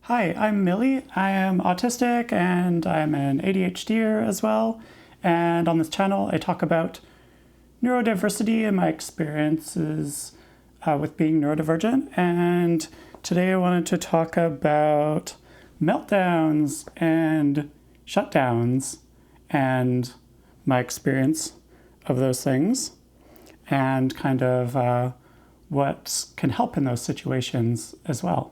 Hi, I'm Millie. I am autistic and I'm an ADHDer as well. And on this channel, I talk about neurodiversity and my experiences with being neurodivergent. And today I wanted to talk about meltdowns and shutdowns and my experience of those things and kind of what can help in those situations as well.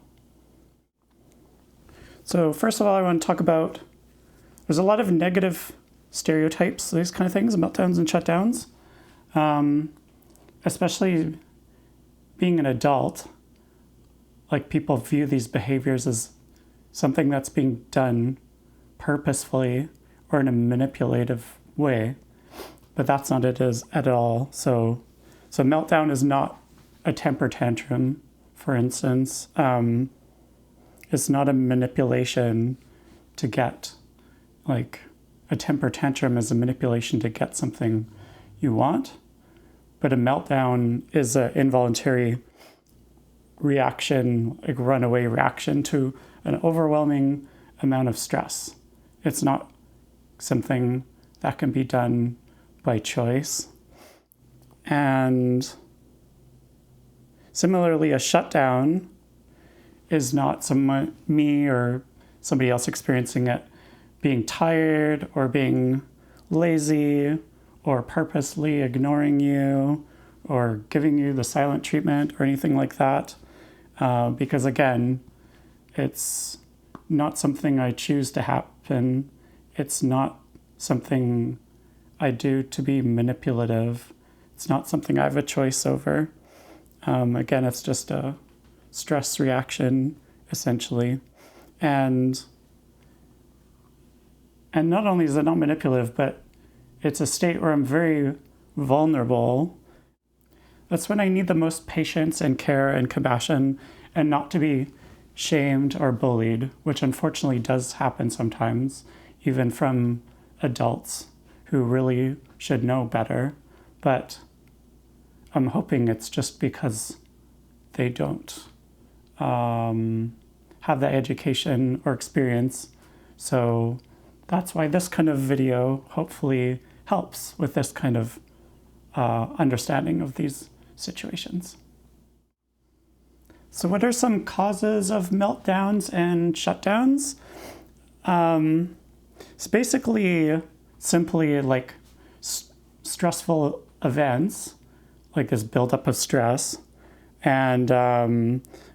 So first of all, I want to talk about, there's a lot of negative stereotypes, these kind of things, meltdowns and shutdowns. Especially being an adult, like people view these behaviors as something that's being done purposefully or in a manipulative way, but that's not it at all. So meltdown is not a temper tantrum, for instance. It's not a manipulation to get, like a temper tantrum is a manipulation to get something you want, but a meltdown is an involuntary reaction, like runaway reaction to an overwhelming amount of stress. It's not something that can be done by choice. And similarly, a shutdown is not me or somebody else experiencing it being tired or being lazy or purposely ignoring you or giving you the silent treatment or anything like that. Because again, it's not something I choose to happen. It's not something I do to be manipulative. It's not something I have a choice over. Again, it's just a stress reaction, essentially. And not only is it not manipulative, but it's a state where I'm very vulnerable. That's when I need the most patience and care and compassion and not to be shamed or bullied, which unfortunately does happen sometimes, even from adults who really should know better. But I'm hoping it's just because they don't have that education or experience. So that's why this kind of video hopefully helps with this kind of understanding of these situations. So what are some causes of meltdowns and shutdowns? It's basically simply like stressful events, like this buildup of stress. And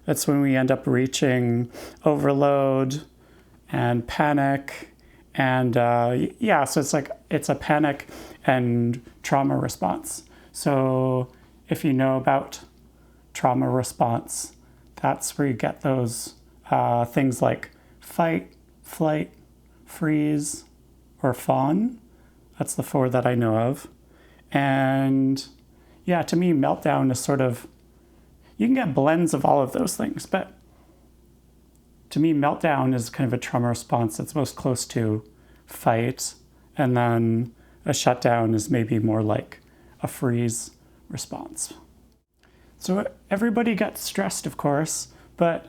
that's when we end up reaching overload and panic. And so it's a panic and trauma response. So if you know about trauma response, that's where you get those things like fight, flight, freeze, or fawn. That's the four that I know of. And yeah, to me, meltdown is sort of, you can get blends of all of those things, but to me, meltdown is kind of a trauma response that's most close to fight, and then a shutdown is maybe more like a freeze response. So everybody gets stressed, of course, but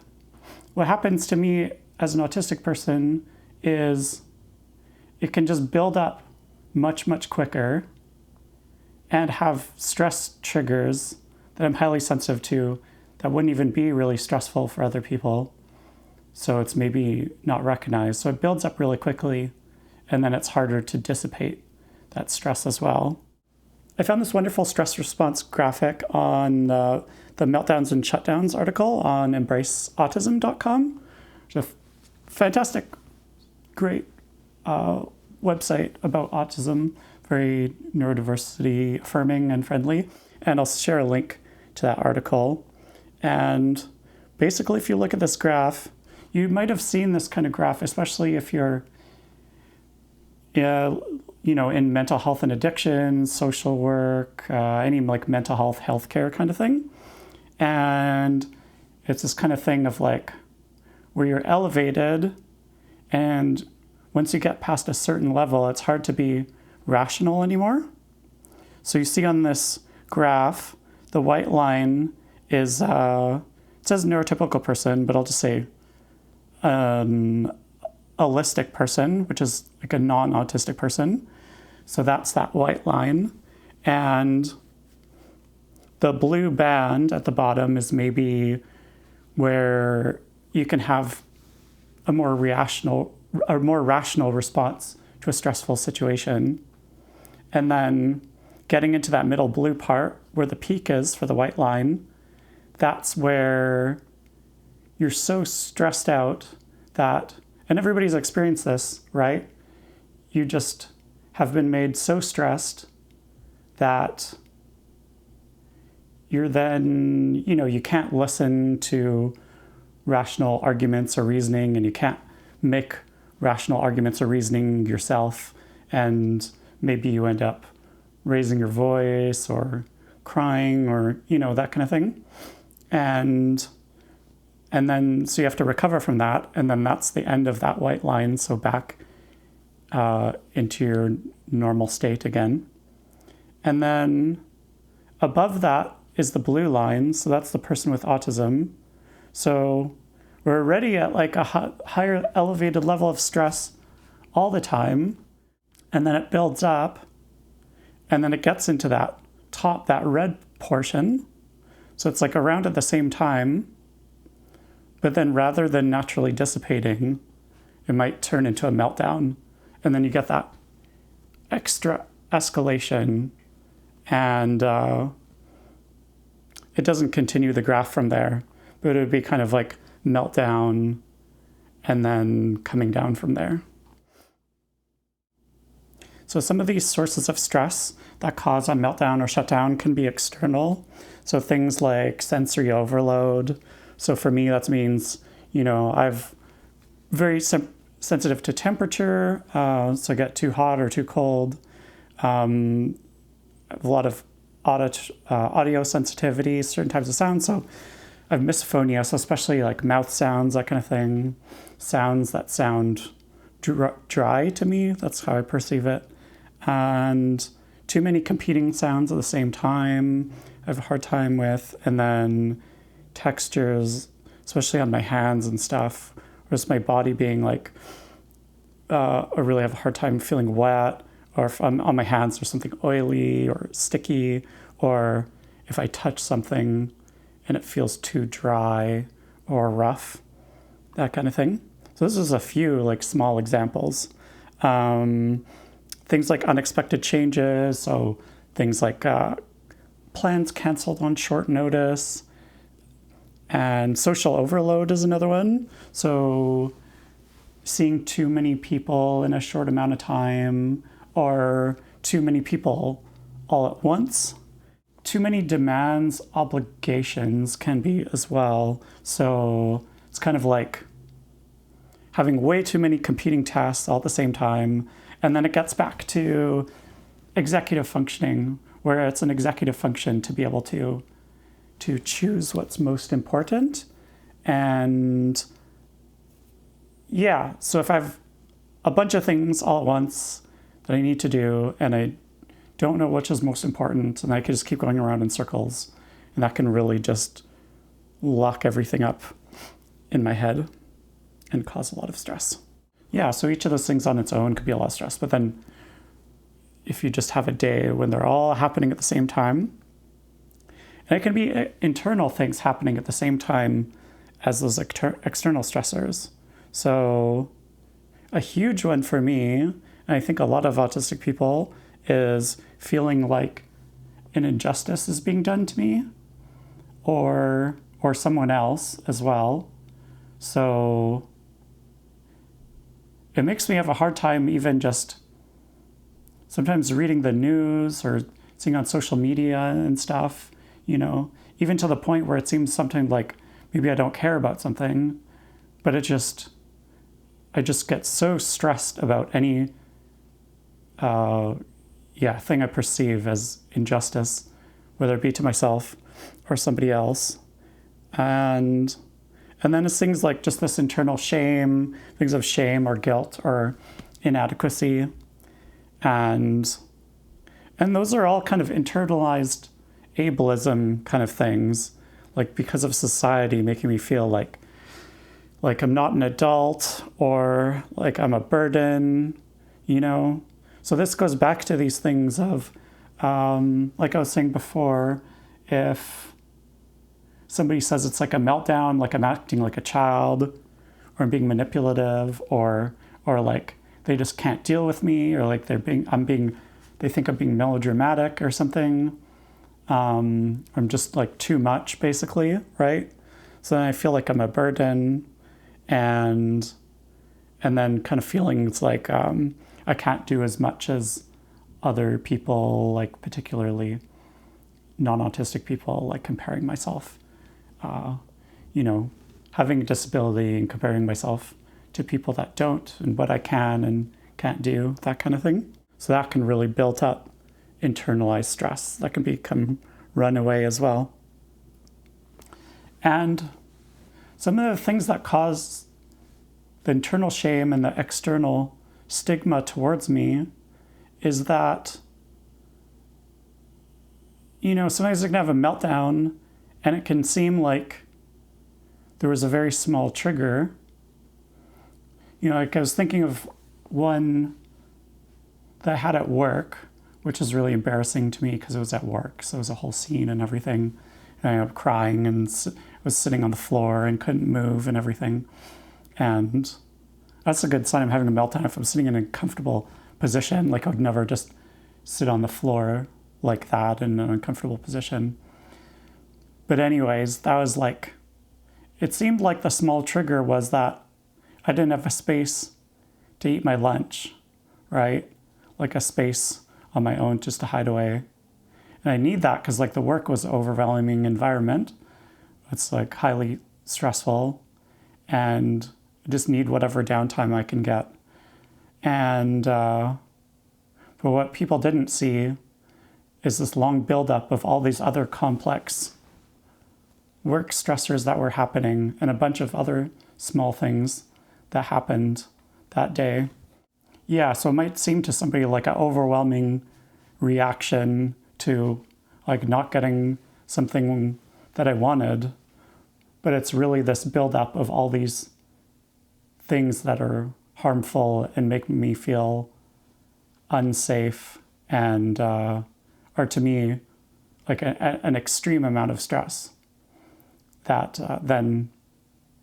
what happens to me as an autistic person is it can just build up much, much quicker and have stress triggers that I'm highly sensitive to that wouldn't even be really stressful for other people. So it's maybe not recognized. So it builds up really quickly, and then it's harder to dissipate that stress as well. I found this wonderful stress response graphic on the Meltdowns and Shutdowns article on embraceautism.com. It's a fantastic, great website about autism, very neurodiversity affirming and friendly. And I'll share a link to that article. And basically, if you look at this graph, you might have seen this kind of graph, especially if you're in mental health and addiction, social work, any like mental health, healthcare kind of thing. And it's this kind of thing of like where you're elevated, and once you get past a certain level, it's hard to be rational anymore. So you see on this graph, the white line is, it says neurotypical person, but I'll just say an allistic person, which is like a non-autistic person. So that's that white line. And the blue band at the bottom is maybe where you can have a more rational response to a stressful situation. And then getting into that middle blue part where the peak is for the white line, that's where you're so stressed out that, and everybody's experienced this, right? You just have been made so stressed that you're then, you can't listen to rational arguments or reasoning, and you can't make rational arguments or reasoning yourself. And maybe you end up raising your voice or crying or, that kind of thing. And then, so you have to recover from that. And then that's the end of that white line. So back into your normal state again. And then above that is the blue line. So that's the person with autism. So we're already at like a higher elevated level of stress all the time. And then it builds up. And then it gets into that top, that red portion. So it's like around at the same time. But then rather than naturally dissipating, it might turn into a meltdown. And then you get that extra escalation. And it doesn't continue the graph from there, but it would be kind of like meltdown and then coming down from there. So some of these sources of stress that cause a meltdown or shutdown can be external. So things like sensory overload. So for me, that means, I've very sensitive to temperature. So I get too hot or too cold. I have a lot of audio sensitivity, certain types of sounds. So I have misophonia, so especially like mouth sounds, that kind of thing. Sounds that sound dry to me. That's how I perceive it. And too many competing sounds at the same time, I have a hard time with. And then textures, especially on my hands and stuff, or just my body being like, I really have a hard time feeling wet, or if I'm on my hands there's something oily or sticky, or if I touch something and it feels too dry or rough, that kind of thing. So this is a few like small examples. Things like unexpected changes, so things like plans canceled on short notice, and social overload is another one. So seeing too many people in a short amount of time, or too many people all at once. Too many demands, obligations can be as well. So it's kind of like having way too many competing tasks all at the same time. And then it gets back to executive functioning, where it's an executive function to be able to choose what's most important. And yeah, so if I have a bunch of things all at once that I need to do, and I don't know which is most important, and I can just keep going around in circles, and that can really just lock everything up in my head and cause a lot of stress. Yeah, so each of those things on its own could be a lot of stress, but then if you just have a day when they're all happening at the same time, and it can be internal things happening at the same time as those external stressors. So a huge one for me, and I think a lot of autistic people, is feeling like an injustice is being done to me or someone else as well. So it makes me have a hard time even just sometimes reading the news or seeing on social media and stuff, even to the point where it seems sometimes like maybe I don't care about something, but I just get so stressed about any thing I perceive as injustice, whether it be to myself or somebody else. And then it's things like just this internal shame, things of shame or guilt or inadequacy. And those are all kind of internalized ableism kind of things, like because of society making me feel like like I'm not an adult, or like I'm a burden, you know? So this goes back to these things of, like I was saying before, if somebody says it's like a meltdown, like I'm acting like a child, or I'm being manipulative, or like they just can't deal with me, or like they think I'm being melodramatic or something. I'm just like too much, basically, right? So then I feel like I'm a burden, and then kind of feelings like I can't do as much as other people, like particularly non-autistic people, like comparing myself, you know, having a disability and comparing myself to people that don't, and what I can and can't do, that kind of thing. So that can really build up internalized stress that can become runaway as well. And some of the things that cause the internal shame and the external stigma towards me is that, you know, sometimes I can have a meltdown and it can seem like there was a very small trigger. You know, like I was thinking of one that I had at work, which is really embarrassing to me because it was at work. So it was a whole scene and everything. And I ended up crying and was sitting on the floor and couldn't move and everything. And that's a good sign I'm having a meltdown if I'm sitting in a comfortable position. Like I would never just sit on the floor like that in an uncomfortable position. But anyways, that was like, it seemed like the small trigger was that I didn't have a space to eat my lunch, right? Like a space on my own just to hide away. And I need that because like the work was an overwhelming environment. It's like highly stressful, and I just need whatever downtime I can get. And but what people didn't see is this long buildup of all these other complex work stressors that were happening, and a bunch of other small things that happened that day. Yeah, so it might seem to somebody like an overwhelming reaction to like not getting something that I wanted, but it's really this buildup of all these things that are harmful and make me feel unsafe, and are to me like an extreme amount of stress that then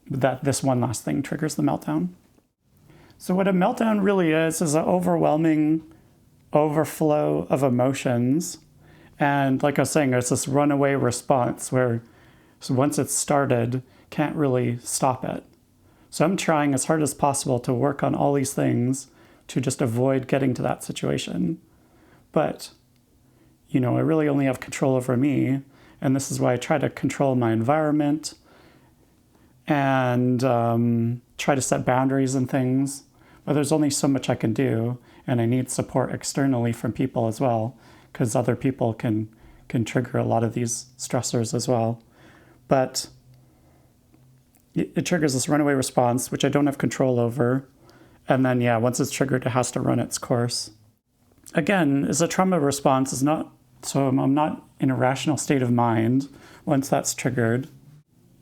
that this one last thing triggers the meltdown. So what a meltdown really is an overwhelming overflow of emotions. And like I was saying, it's this runaway response where once it's started, can't really stop it. So I'm trying as hard as possible to work on all these things to just avoid getting to that situation. But, you know, I really only have control over me. And this is why I try to control my environment and try to set boundaries and things. But there's only so much I can do, and I need support externally from people as well, because other people can trigger a lot of these stressors as well. But it triggers this runaway response, which I don't have control over. And then, yeah, once it's triggered, it has to run its course. Again, is a trauma response is not, so I'm not in a rational state of mind once that's triggered.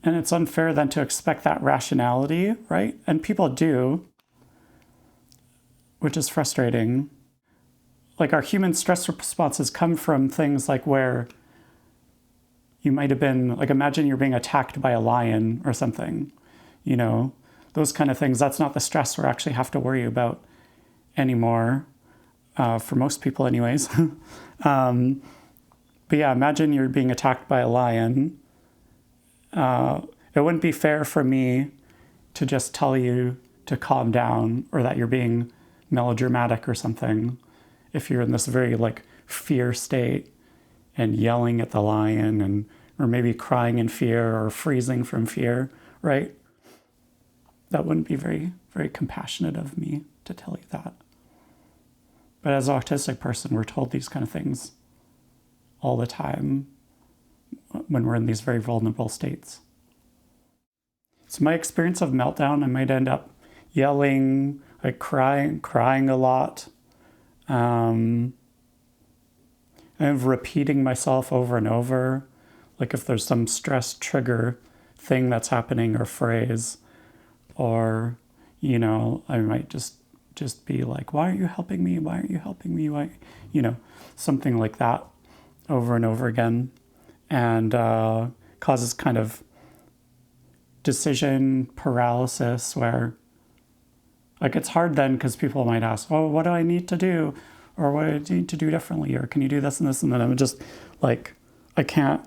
And it's unfair then to expect that rationality, right? And people do, which is frustrating. Like our human stress responses come from things like where you might have been, like imagine you're being attacked by a lion or something, you know, those kind of things. That's not the stress we actually have to worry about anymore, for most people anyways. But yeah, imagine you're being attacked by a lion. It wouldn't be fair for me to just tell you to calm down, or that you're being melodramatic or something, if you're in this very like fear state and yelling at the lion, and or maybe crying in fear or freezing from fear, right? That wouldn't be very, very compassionate of me to tell you that. But as an autistic person, we're told these kind of things all the time when we're in these very vulnerable states. So my experience of meltdown, I might end up yelling, like crying a lot, and repeating myself over and over. Like if there's some stress trigger thing that's happening or phrase, Or, I might just be like, why aren't you helping me? Why aren't you helping me? Why, something like that over and over again. And causes kind of decision paralysis where, like, it's hard then because people might ask, oh, what do I need to do? Or what do I need to do differently? Or can you do this and this? And then I'm just like, I can't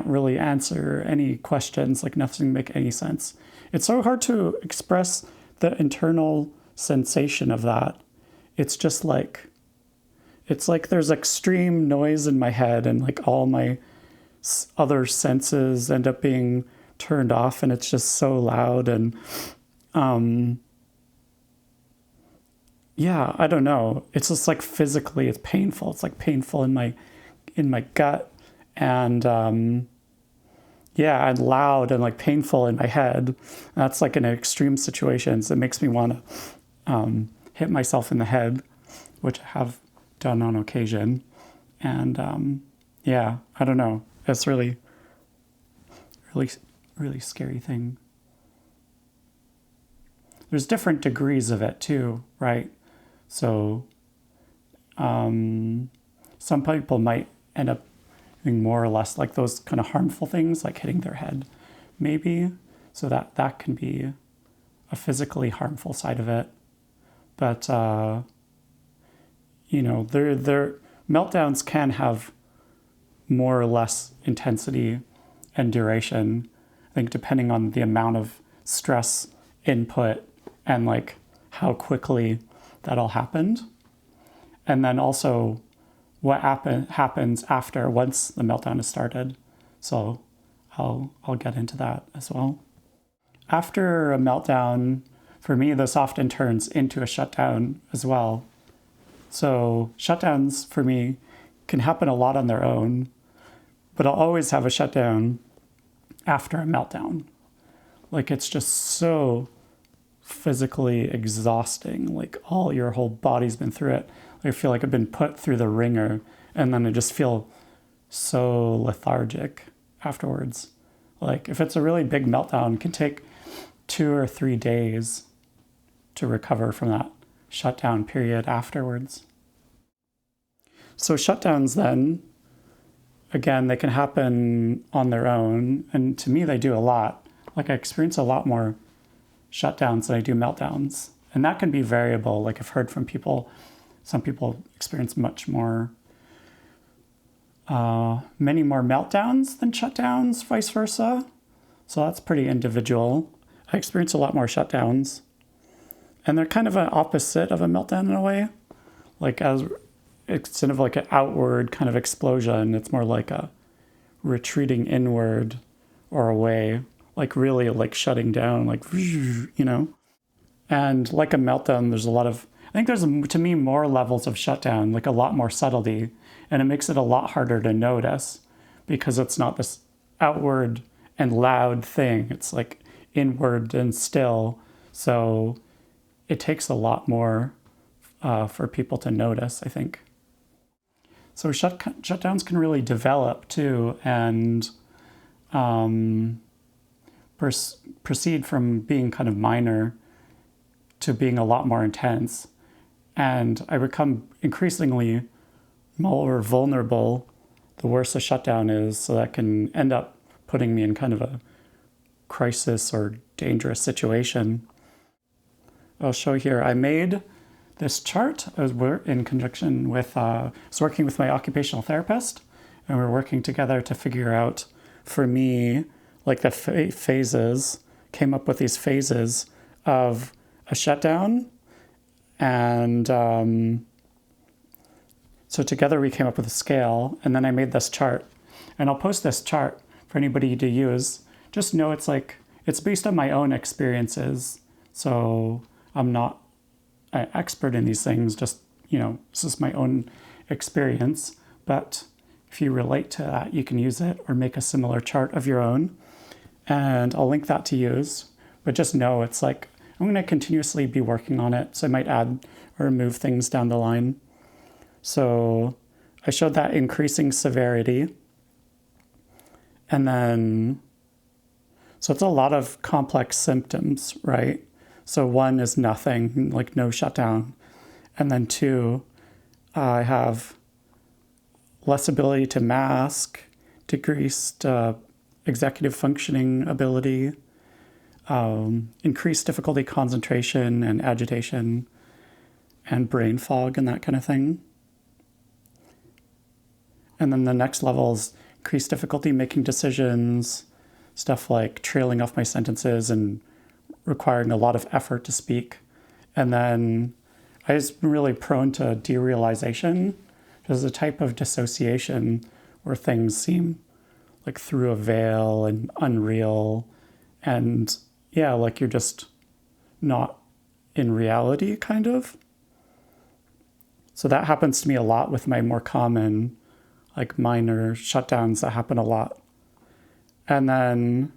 really answer any questions, like nothing make any sense. It's so hard to express the internal sensation of that. It's just like, there's extreme noise in my head and like all my other senses end up being turned off and it's just so loud. And I don't know. It's just like physically, it's painful. It's like painful in my gut. And and loud and like painful in my head. That's like in extreme situations. It makes me want to hit myself in the head, which I have done on occasion. And I don't know. It's really, really, really scary thing. There's different degrees of it too, right? So some people might end up doing more or less like those kind of harmful things, like hitting their head, maybe. So that can be a physically harmful side of it. But their meltdowns can have more or less intensity and duration, I think, depending on the amount of stress input and like how quickly that all happened. And then also what happens after, once the meltdown has started. So I'll get into that as well. After a meltdown, for me, this often turns into a shutdown as well. So shutdowns for me can happen a lot on their own, but I'll always have a shutdown after a meltdown. Like, it's just so physically exhausting. Like, your whole body's been through it. I feel like I've been put through the ringer, and then I just feel so lethargic afterwards. Like, if it's a really big meltdown, it can take 2 or 3 days to recover from that shutdown period afterwards. So shutdowns then, again, they can happen on their own. And to me, they do a lot. Like, I experience a lot more shutdowns than I do meltdowns. And that can be variable. Like, I've heard from people, some people experience many more meltdowns than shutdowns, vice versa. So that's pretty individual. I experience a lot more shutdowns. And they're kind of an opposite of a meltdown in a way. Like, instead of like an outward kind of explosion, it's more like a retreating inward or away, like really like shutting down, like, And like a meltdown, there's I think there's, to me, more levels of shutdown, like a lot more subtlety. And it makes it a lot harder to notice because it's not this outward and loud thing. It's like inward and still. So it takes a lot more for people to notice, I think. So shutdowns can really develop too, and proceed from being kind of minor to being a lot more intense. And I become increasingly more vulnerable the worse a shutdown is, so that can end up putting me in kind of a crisis or dangerous situation. I'll show here, I made this chart. I was in conjunction with, I was working with my occupational therapist, and we were working together to figure out, for me, like the phases, came up with these phases of a shutdown. And so together we came up with a scale, and then I made this chart. And I'll post this chart for anybody to use. Just know it's based on my own experiences. So I'm not an expert in these things, just, this is my own experience. But if you relate to that, you can use it or make a similar chart of your own. And I'll link that to use. But just know it's like, I'm going to continuously be working on it. So I might add or remove things down the line. So I showed that increasing severity. And then So it's a lot of complex symptoms, right? So one is nothing, like no shutdown. And then two, I have less ability to mask, decreased executive functioning ability, increased difficulty concentration and agitation, and brain fog and that kind of thing. And then the next level is increased difficulty making decisions, stuff like trailing off my sentences and requiring a lot of effort to speak. And then I was really prone to derealization, which is a type of dissociation where things seem like through a veil and unreal. And yeah, like you're just not in reality, kind of. So that happens to me a lot with my more common, like minor shutdowns that happen a lot. And then,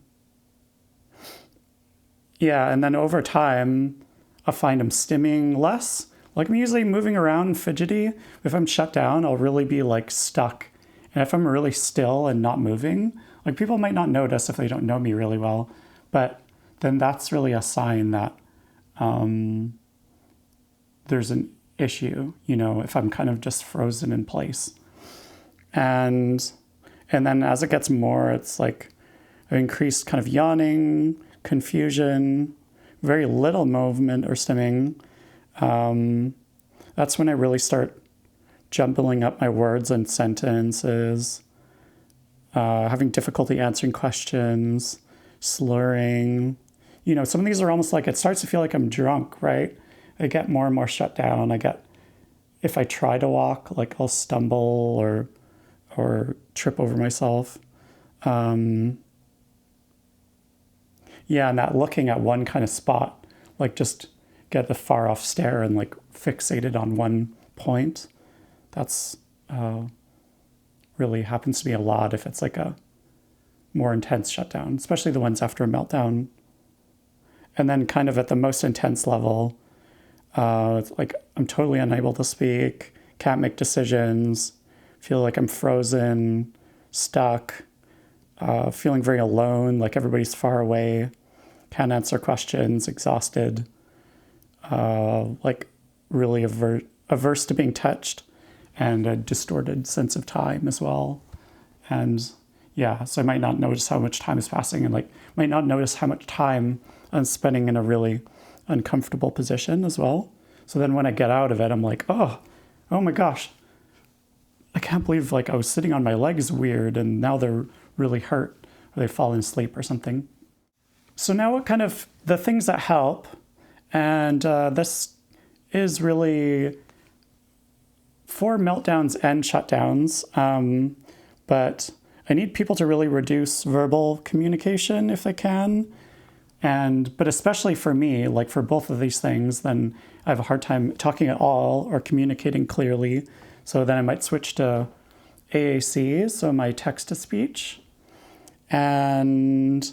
and then over time, I find I'm stimming less. Like I'm usually moving around and fidgety. If I'm shut down, I'll really be like stuck. And if I'm really still and not moving, like people might not notice if they don't know me really well, but then that's really a sign that there's an issue, if I'm kind of just frozen in place. And then as it gets more, it's like increased kind of yawning, confusion, very little movement or stimming. That's when I really start jumbling up my words and sentences, having difficulty answering questions, slurring. Some of these are almost like, it starts to feel like I'm drunk, right? I get more and more shut down. If I try to walk, like I'll stumble or trip over myself. And that looking at one kind of spot, like just get the far off stare and like fixated on one point. That's really happens to me a lot if it's like a more intense shutdown, especially the ones after a meltdown. And then kind of at the most intense level, it's like I'm totally unable to speak, can't make decisions, feel like I'm frozen, stuck, feeling very alone, like everybody's far away, can't answer questions, exhausted, like really averse to being touched, and a distorted sense of time as well. And so I might not notice how much time is passing and might not notice how much time I'm spending in a really uncomfortable position as well. So then when I get out of it, I'm like, oh my gosh, I can't believe I was sitting on my legs weird and now they're really hurt or they've fallen asleep or something. So now what kind of the things that help, and this is really for meltdowns and shutdowns, but I need people to really reduce verbal communication if they can. But especially for me, like for both of these things, then I have a hard time talking at all or communicating clearly. So then I might switch to AAC, so my text-to-speech. And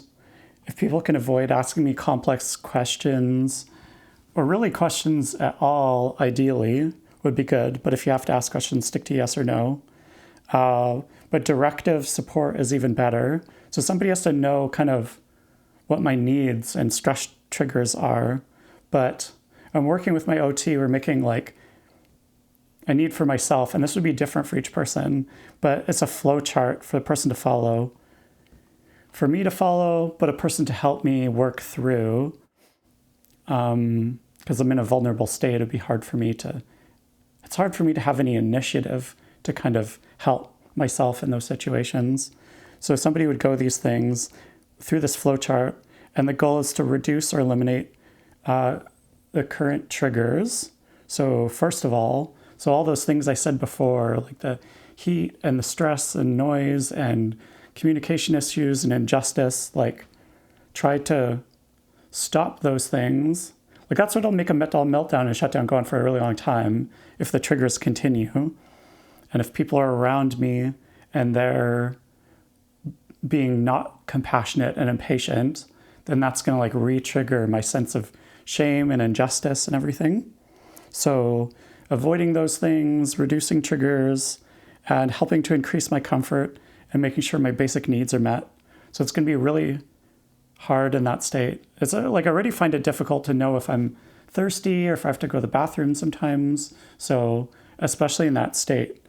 if people can avoid asking me complex questions, or really questions at all, ideally, would be good. But if you have to ask questions, stick to yes or no. But directive support is even better. So somebody has to know kind of what my needs and stress triggers are. But I'm working with my OT, we're making a need for myself, and this would be different for each person, but it's a flow chart for the person to follow, for me to follow, but a person to help me work through. Because I'm in a vulnerable state, it'd be hard for me to have any initiative to kind of help myself in those situations. So somebody would go these things through this flow chart, and the goal is to reduce or eliminate the current triggers. So first of all those things I said before, like the heat and the stress and noise and communication issues and injustice, try to stop those things. That's what'll make a meltdown and shutdown go on for a really long time if the triggers continue. And if people are around me and they're being not compassionate and impatient, then that's going to re-trigger my sense of shame and injustice and everything. So avoiding those things, reducing triggers, and helping to increase my comfort and making sure my basic needs are met. So it's going to be really hard in that state. It's like I already find it difficult to know if I'm thirsty or if I have to go to the bathroom sometimes. So especially in that state.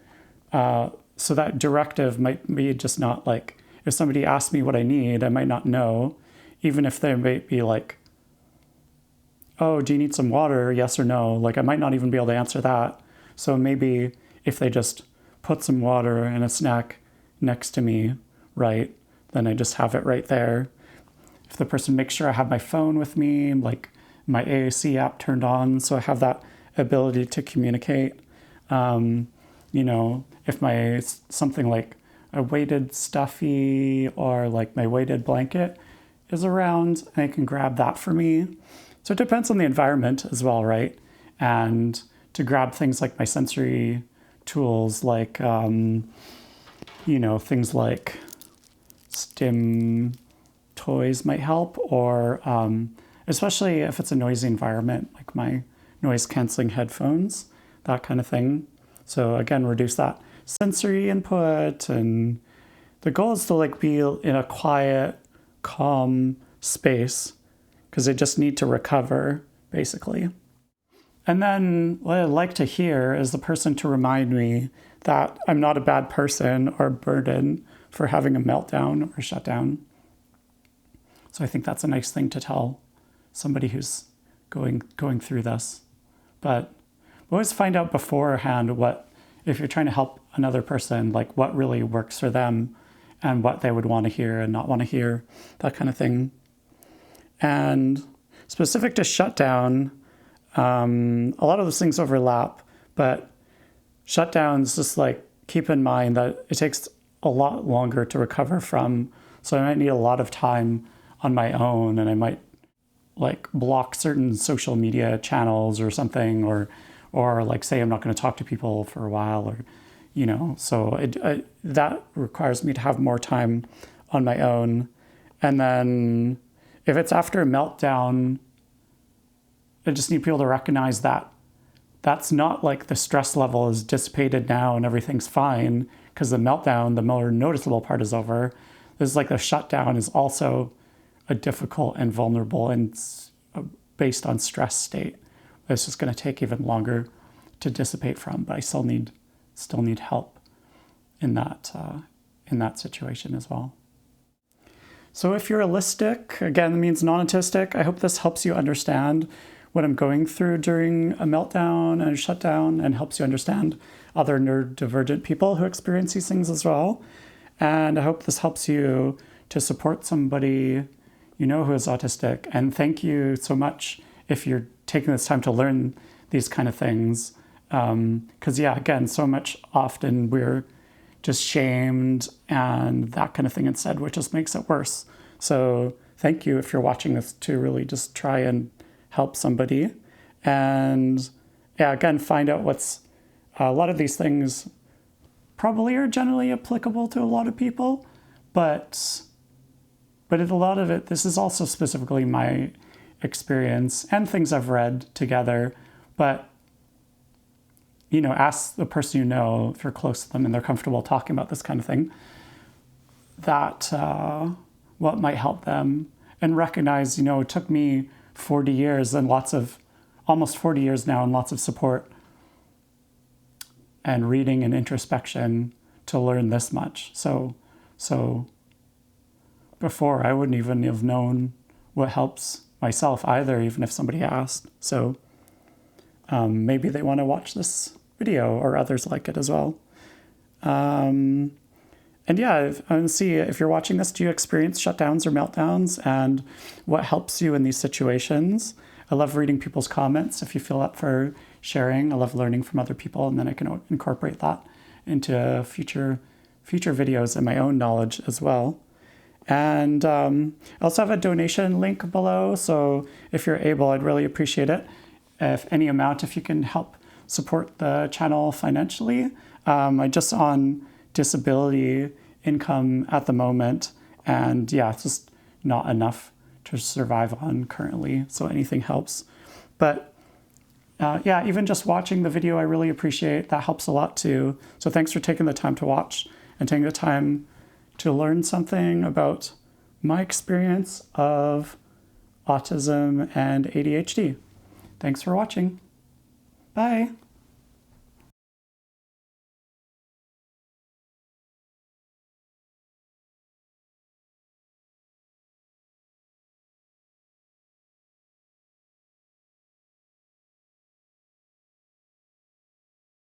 So that directive might be just not like, if somebody asks me what I need, I might not know, even if they might be like, oh, do you need some water? Yes or no? Like I might not even be able to answer that. So maybe if they just put some water and a snack next to me, right, then I just have it right there. If the person makes sure I have my phone with me, like my AAC app turned on, so I have that ability to communicate. You know, if my something like a weighted stuffy or like my weighted blanket is around, I can grab that for me. So it depends on the environment as well, right? And to grab things like my sensory tools, like, you know, things like stim toys might help, or especially if it's a noisy environment, like my noise canceling headphones, that kind of thing. So again, reduce that sensory input, and the goal is to like be in a quiet, calm space because they just need to recover, basically. And then what I'd like to hear is the person to remind me that I'm not a bad person or a burden for having a meltdown or shutdown. So I think that's a nice thing to tell somebody who's going through this. But always find out beforehand what, if you're trying to help another person, like what really works for them and what they would want to hear and not want to hear, that kind of thing. And specific to shutdown, a lot of those things overlap, but shutdowns, just like keep in mind that it takes a lot longer to recover from. So I might need a lot of time on my own, and I might like block certain social media channels or something, or like say I'm not going to talk to people for a while, or, you know, so that requires me to have more time on my own. And then if it's after a meltdown, I just need people to recognize that that's not like the stress level is dissipated now and everything's fine because the meltdown, the more noticeable part, is over. This is like the shutdown is also a difficult and vulnerable and based on stress state. It's just going to take even longer to dissipate from, but I still need help in that situation as well. So if you're allistic, again, that means non-autistic, I hope this helps you understand what I'm going through during a meltdown and a shutdown, and helps you understand other neurodivergent people who experience these things as well. And I hope this helps you to support somebody you know who is autistic. And thank you so much if you're taking this time to learn these kind of things. Because yeah, again, so much often we're just shamed and that kind of thing instead, which just makes it worse. So thank you if you're watching this to really just try and help somebody. And yeah, again, find out what's, a lot of these things probably are generally applicable to a lot of people, but a lot of it, this is also specifically my experience and things I've read together. But, you know, ask the person you know, if you're close to them and they're comfortable talking about this kind of thing, that what might help them, and recognize, you know, it took me 40 years and almost 40 years now, and lots of support and reading and introspection to learn this much. So before I wouldn't even have known what helps myself either, even if somebody asked. So maybe they want to watch this video, or others like it as well. And yeah, see if you're watching this, do you experience shutdowns or meltdowns, and what helps you in these situations? I love reading people's comments if you feel up for sharing. I love learning from other people, and then I can incorporate that into future videos and my own knowledge as well. And I also have a donation link below, so if you're able, I'd really appreciate it. If any amount, if you can help support the channel financially. I'm just on disability income at the moment, and yeah, it's just not enough to survive on currently, so anything helps. But yeah, even just watching the video, I really appreciate. That helps a lot too. So thanks for taking the time to watch and taking the time to learn something about my experience of autism and ADHD. Thanks for watching. Bye.